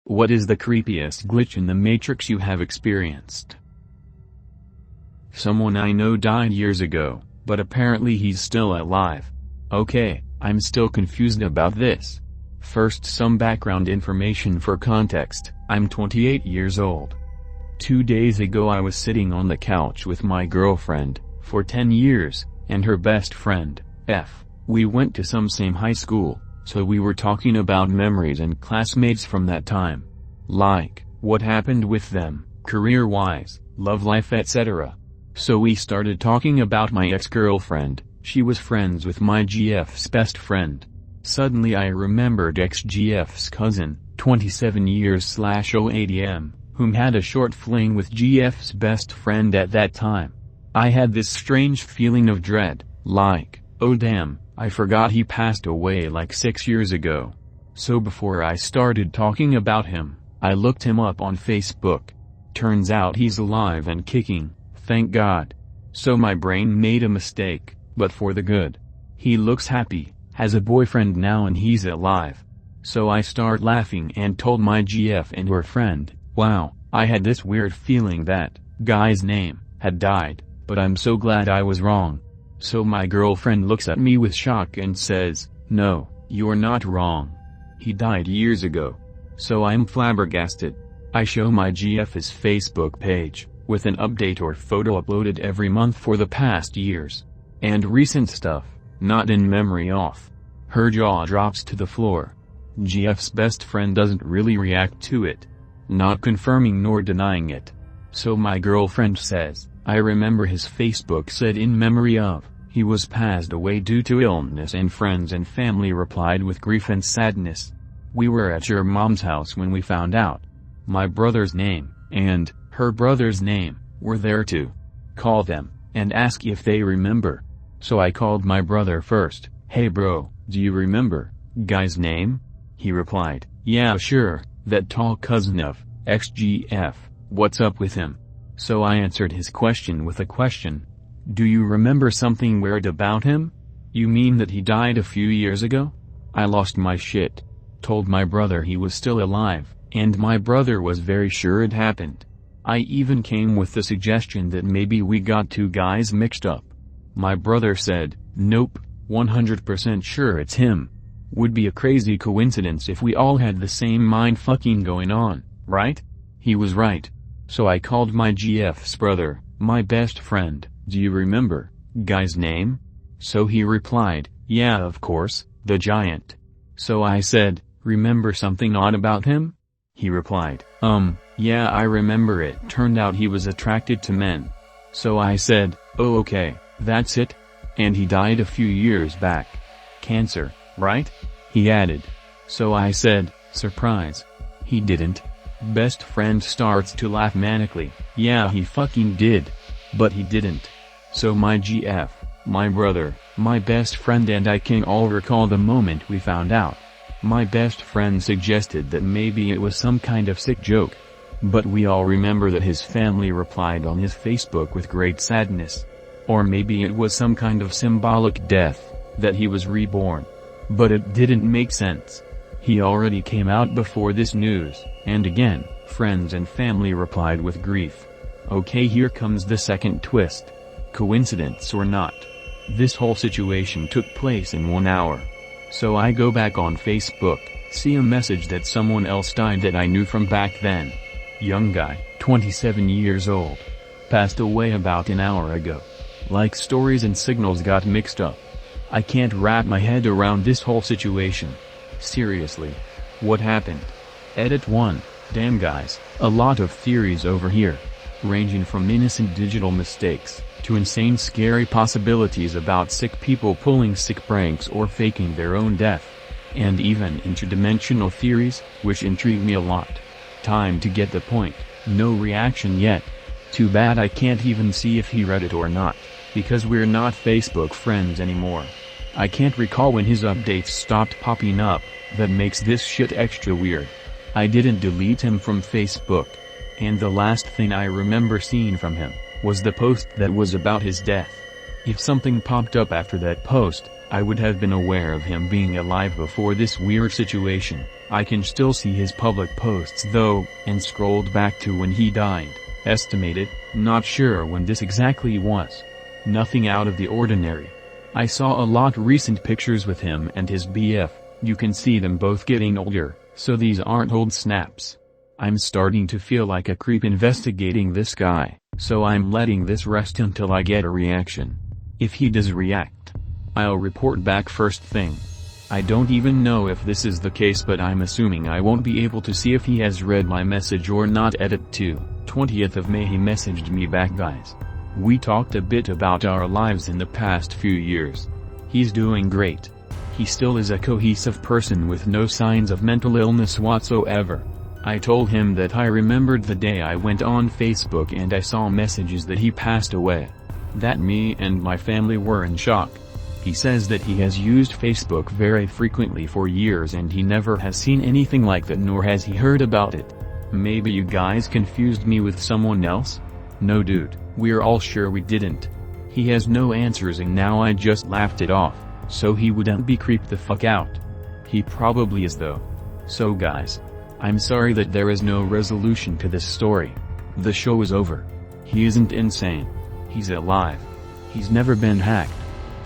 What is the creepiest glitch in the Matrix you have experienced? Someone I know died years ago, but apparently he's still alive. Okay, I'm still confused about this. First, some background information for context. I'm 28 years old. 2 days ago I was sitting on the couch with my girlfriend, for 10 years, and her best friend, F. We went to some same high school, so we were talking about memories and classmates from that time. Like, what happened with them, career-wise, love life etc. So we started talking about my ex-girlfriend. She was friends with my GF's best friend. Suddenly I remembered ex-GF's cousin, 27 years/08M, whom had a short fling with GF's best friend at that time. I had this strange feeling of dread, like, oh damn, I forgot he passed away like 6 years ago. So before I started talking about him, I looked him up on Facebook. Turns out he's alive and kicking, thank God. So my brain made a mistake, but for the good. He looks happy, has a boyfriend now and he's alive. So I start laughing and told my GF and her friend, wow, I had this weird feeling that guy's name had died, but I'm so glad I was wrong. So my girlfriend looks at me with shock and says, no, you're not wrong. He died years ago. So I'm flabbergasted. I show my GF his Facebook page, with an update or photo uploaded every month for the past years. And recent stuff, not in memory off. Her jaw drops to the floor. GF's best friend doesn't really react to it. Not confirming nor denying it. So my girlfriend says, I remember his Facebook said in memory of, he was passed away due to illness, and friends and family replied with grief and sadness. We were at your mom's house when we found out. My brother's name, and her brother's name, were there too. Call them, and ask if they remember. So I called my brother first. Hey bro, do you remember guy's name? He replied, yeah sure, that tall cousin of ex-GF, what's up with him? So I answered his question with a question. Do you remember something weird about him? You mean that he died a few years ago? I lost my shit. Told my brother he was still alive, and my brother was very sure it happened. I even came with the suggestion that maybe we got two guys mixed up. My brother said, nope, 100% sure it's him. Would be a crazy coincidence if we all had the same mind fucking going on, right? He was right. So I called my GF's brother, my best friend, do you remember guy's name? So he replied, yeah of course, the giant. So I said, remember something odd about him? He replied, yeah I remember it. Turned out he was attracted to men. So I said, oh okay, that's it? And he died a few years back. Cancer, right? He added. So I said, surprise. He didn't. Best friend starts to laugh manically, yeah he fucking did. But he didn't. So my GF, my brother, my best friend and I can all recall the moment we found out. My best friend suggested that maybe it was some kind of sick joke. But we all remember that his family replied on his Facebook with great sadness. Or maybe it was some kind of symbolic death, that he was reborn. But it didn't make sense. He already came out before this news, and again, friends and family replied with grief. Okay, here comes the second twist. Coincidence or not? This whole situation took place in 1 hour. So I go back on Facebook, see a message that someone else died that I knew from back then. Young guy, 27 years old. Passed away about an hour ago. Like stories and signals got mixed up. I can't wrap my head around this whole situation. Seriously. What happened? Edit 1. Damn guys, a lot of theories over here. Ranging from innocent digital mistakes, to insane scary possibilities about sick people pulling sick pranks or faking their own death. And even interdimensional theories, which intrigue me a lot. Time to get the point, no reaction yet. Too bad I can't even see if he read it or not, because we're not Facebook friends anymore. I can't recall when his updates stopped popping up, that makes this shit extra weird. I didn't delete him from Facebook. And the last thing I remember seeing from him, was the post that was about his death. If something popped up after that post, I would have been aware of him being alive before this weird situation. I can still see his public posts though, and scrolled back to when he died, estimated, not sure when this exactly was. Nothing out of the ordinary. I saw a lot recent pictures with him and his BF, you can see them both getting older, so these aren't old snaps. I'm starting to feel like a creep investigating this guy, so I'm letting this rest until I get a reaction. If he does react, I'll report back first thing. I don't even know if this is the case, but I'm assuming I won't be able to see if he has read my message or not. Edit 2, 20th of May. He messaged me back, guys. We talked a bit about our lives in the past few years. He's doing great. He still is a cohesive person with no signs of mental illness whatsoever. I told him that I remembered the day I went on Facebook and I saw messages that he passed away. That me and my family were in shock. He says that he has used Facebook very frequently for years and he never has seen anything like that, nor has he heard about it. Maybe you guys confused me with someone else? No dude, we're all sure we didn't. He has no answers and now I just laughed it off, so he wouldn't be creeped the fuck out. He probably is though. So guys, I'm sorry that there is no resolution to this story. The show is over. He isn't insane. He's alive. He's never been hacked.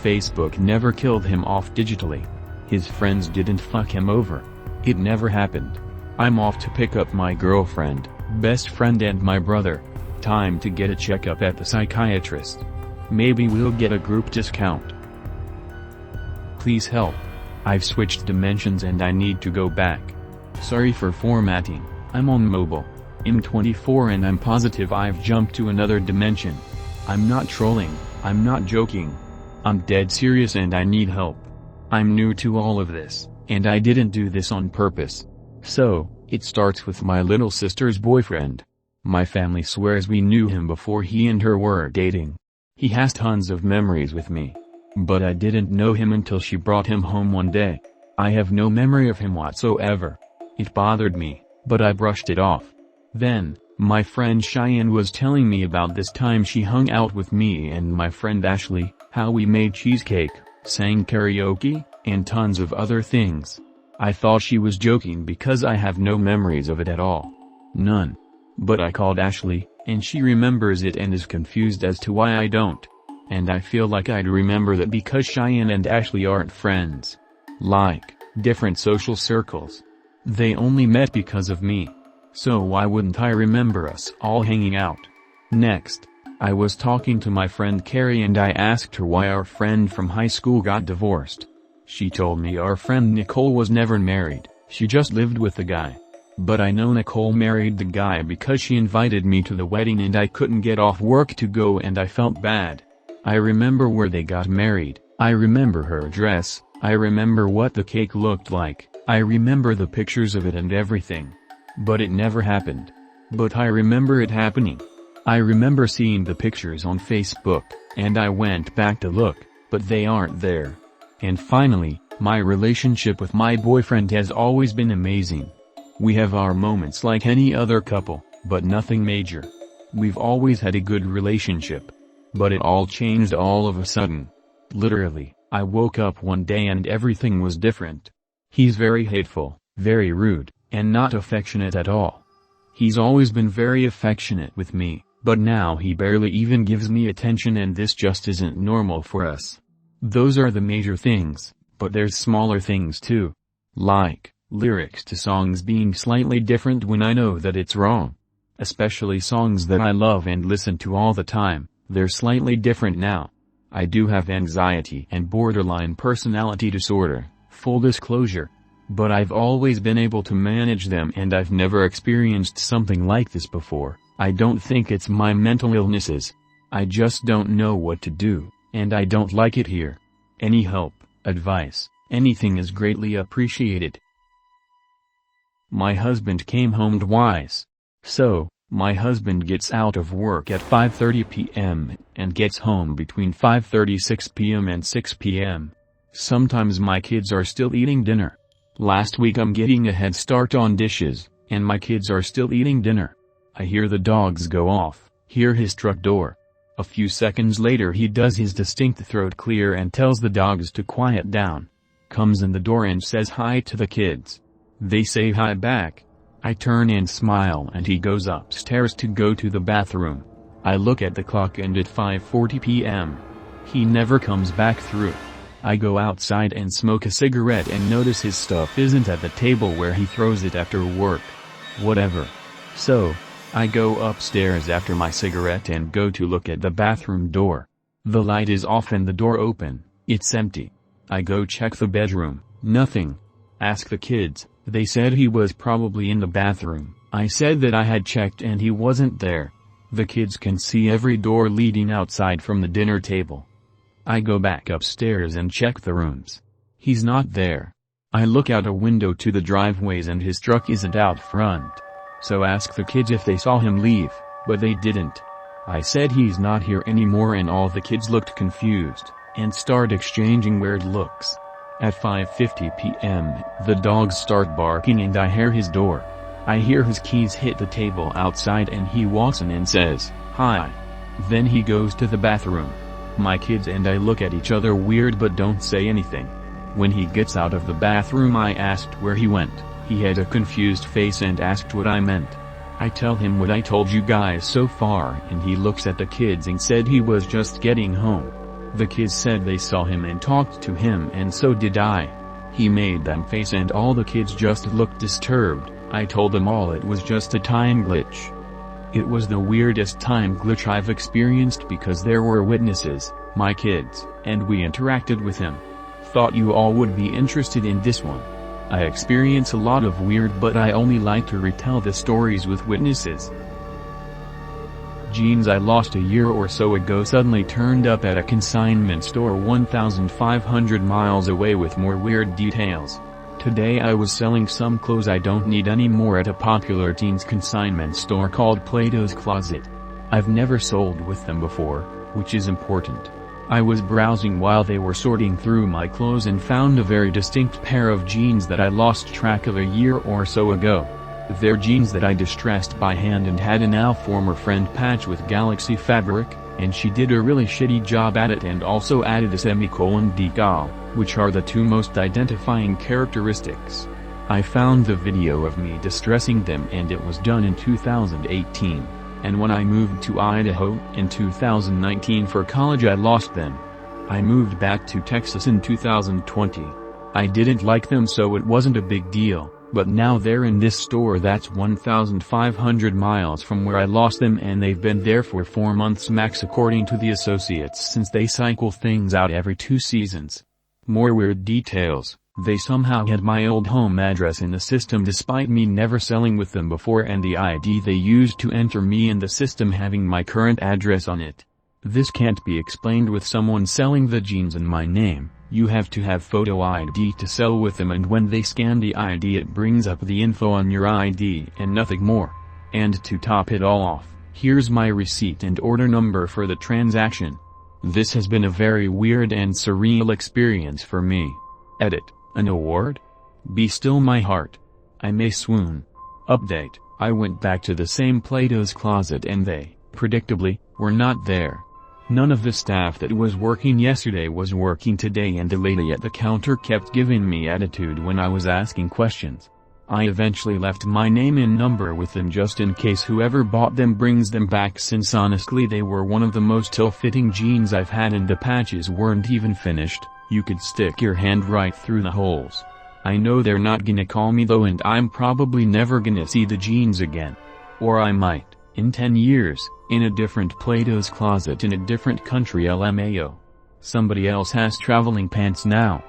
Facebook never killed him off digitally. His friends didn't fuck him over. It never happened. I'm off to pick up my girlfriend, best friend and my brother. Time to get a checkup at the psychiatrist. Maybe we'll get a group discount. Please help. I've switched dimensions and I need to go back. Sorry for formatting, I'm on mobile. I'm 24 and I'm positive I've jumped to another dimension. I'm not trolling, I'm not joking. I'm dead serious and I need help. I'm new to all of this, and I didn't do this on purpose. So, it starts with my little sister's boyfriend. My family swears we knew him before he and her were dating. He has tons of memories with me. But I didn't know him until she brought him home one day. I have no memory of him whatsoever. It bothered me, but I brushed it off. Then, my friend Cheyenne was telling me about this time she hung out with me and my friend Ashley, how we made cheesecake, sang karaoke, and tons of other things. I thought she was joking because I have no memories of it at all. None. But I called Ashley, and she remembers it and is confused as to why I don't. And I feel like I'd remember that because Cheyenne and Ashley aren't friends. Like, different social circles. They only met because of me. So why wouldn't I remember us all hanging out? Next, I was talking to my friend Carrie and I asked her why our friend from high school got divorced. She told me our friend Nicole was never married, she just lived with the guy. But I know Nicole married the guy because she invited me to the wedding and I couldn't get off work to go and I felt bad. I remember where they got married, I remember her address, I remember what the cake looked like, I remember the pictures of it and everything. But it never happened. But I remember it happening. I remember seeing the pictures on Facebook, and I went back to look, but they aren't there. And finally, my relationship with my boyfriend has always been amazing. We have our moments like any other couple, but nothing major. We've always had a good relationship. But it all changed all of a sudden. Literally, I woke up one day and everything was different. He's very hateful, very rude, and not affectionate at all. He's always been very affectionate with me, but now he barely even gives me attention and this just isn't normal for us. Those are the major things, but there's smaller things too. Like, lyrics to songs being slightly different when I know that it's wrong. Especially songs that I love and listen to all the time, they're slightly different now. I do have anxiety and borderline personality disorder, full disclosure. But I've always been able to manage them and I've never experienced something like this before. I don't think it's my mental illnesses. I just don't know what to do, and I don't like it here. Any help, advice, anything is greatly appreciated. My husband came home twice. So, my husband gets out of work at 5:30 p.m. and gets home between 5:36 p.m. and 6 p.m. Sometimes my kids are still eating dinner. Last week I'm getting a head start on dishes, and my kids are still eating dinner. I hear the dogs go off, hear his truck door. A few seconds later he does his distinct throat clear and tells the dogs to quiet down. Comes in the door and says hi to the kids. They say hi back. I turn and smile and he goes upstairs to go to the bathroom. I look at the clock and at 5:40 p.m. he never comes back through. I go outside and smoke a cigarette and notice his stuff isn't at the table where he throws it after work. Whatever. So, I go upstairs after my cigarette and go to look at the bathroom door. The light is off and the door open, it's empty. I go check the bedroom, nothing. Ask the kids, they said he was probably in the bathroom. I said that I had checked and he wasn't there. The kids can see every door leading outside from the dinner table. I go back upstairs and check the rooms. He's not there. I look out a window to the driveways and his truck isn't out front. So ask the kids if they saw him leave, but they didn't. I said he's not here anymore and all the kids looked confused, and start exchanging weird looks. At 5:50 p.m., the dogs start barking and I hear his door. I hear his keys hit the table outside and he walks in and says, "Hi." Then he goes to the bathroom. My kids and I look at each other weird but don't say anything. When he gets out of the bathroom I asked where he went. He had a confused face and asked what I meant. I tell him what I told you guys so far and he looks at the kids and said he was just getting home. The kids said they saw him and talked to him and so did I. He made them face and all the kids just looked disturbed. I told them all it was just a time glitch. It was the weirdest time glitch I've experienced because there were witnesses, my kids, and we interacted with him. Thought you all would be interested in this one. I experience a lot of weird but I only like to retell the stories with witnesses. Jeans I lost a year or so ago suddenly turned up at a consignment store 1,500 miles away with more weird details. Today I was selling some clothes I don't need anymore at a popular teens consignment store called Plato's Closet. I've never sold with them before, which is important. I was browsing while they were sorting through my clothes and found a very distinct pair of jeans that I lost track of a year or so ago. They're jeans that I distressed by hand and had a now former friend patch with Galaxy fabric, and she did a really shitty job at it and also added a semicolon decal, which are the two most identifying characteristics. I found the video of me distressing them and it was done in 2018. And when I moved to Idaho in 2019 for college I lost them. I moved back to Texas in 2020. I didn't like them so it wasn't a big deal, but now they're in this store that's 1,500 miles from where I lost them and they've been there for 4 months max according to the associates since they cycle things out every 2 seasons. More weird details. They somehow had my old home address in the system despite me never selling with them before and the ID they used to enter me in the system having my current address on it. This can't be explained with someone selling the jeans in my name. You have to have photo ID to sell with them and when they scan the ID it brings up the info on your ID and nothing more. And to top it all off, here's my receipt and order number for the transaction. This has been a very weird and surreal experience for me. Edit. An award? Be still my heart. I may swoon. Update, I went back to the same Plato's Closet and they, predictably, were not there. None of the staff that was working yesterday was working today and the lady at the counter kept giving me attitude when I was asking questions. I eventually left my name and number with them just in case whoever bought them brings them back since honestly they were one of the most ill-fitting jeans I've had and the patches weren't even finished. You could stick your hand right through the holes. I know they're not gonna call me though and I'm probably never gonna see the jeans again. Or I might, in 10 years, in a different Plato's Closet in a different country LMAO. Somebody else has traveling pants now.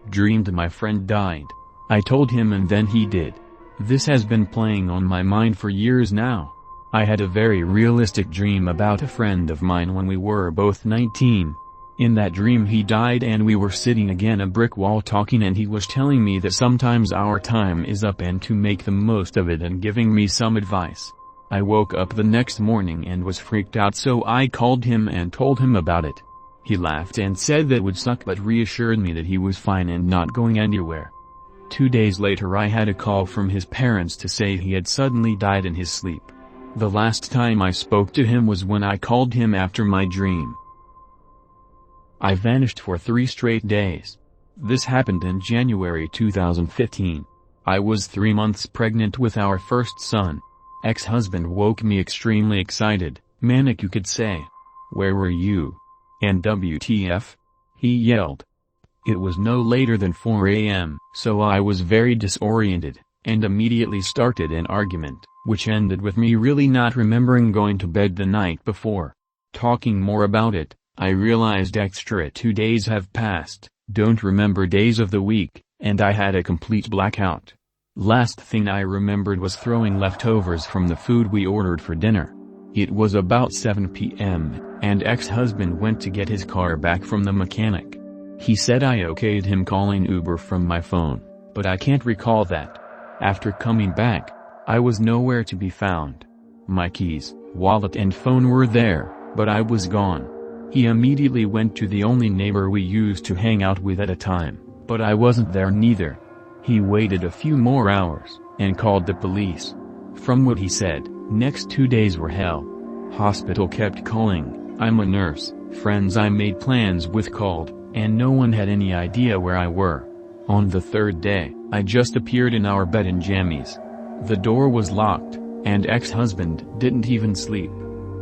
Dreamed my friend died. I told him and then he did. This has been playing on my mind for years now. I had a very realistic dream about a friend of mine when we were both 19. In that dream he died and we were sitting against a brick wall talking and he was telling me that sometimes our time is up and to make the most of it and giving me some advice. I woke up the next morning and was freaked out so I called him and told him about it. He laughed and said that would suck but reassured me that he was fine and not going anywhere. 2 days later I had a call from his parents to say he had suddenly died in his sleep. The last time I spoke to him was when I called him after my dream. I vanished for 3 straight days. This happened in January 2015. I was 3 months pregnant with our first son. Ex-husband woke me extremely excited, manic you could say. "Where were you?" And WTF? He yelled. It was no later than 4 a.m., so I was very disoriented, and immediately started an argument, which ended with me really not remembering going to bed the night before. Talking more about it, I realized extra 2 days have passed, don't remember days of the week, and I had a complete blackout. Last thing I remembered was throwing leftovers from the food we ordered for dinner. It was about 7 p.m., and ex-husband went to get his car back from the mechanic. He said I okayed him calling Uber from my phone, but I can't recall that. After coming back, I was nowhere to be found. My keys, wallet and phone were there, but I was gone. He immediately went to the only neighbor we used to hang out with at a time, but I wasn't there neither. He waited a few more hours, and called the police. From what he said, next 2 days were hell. Hospital kept calling, I'm a nurse, friends I made plans with called, and no one had any idea where I were. On the 3rd day, I just appeared in our bed in jammies. The door was locked, and ex-husband didn't even sleep.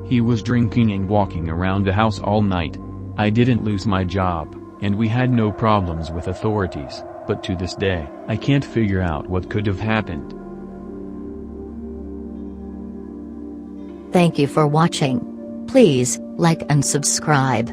He was drinking and walking around the house all night. I didn't lose my job, and we had no problems with authorities, but to this day, I can't figure out what could have happened. Thank you for watching. Please like and subscribe.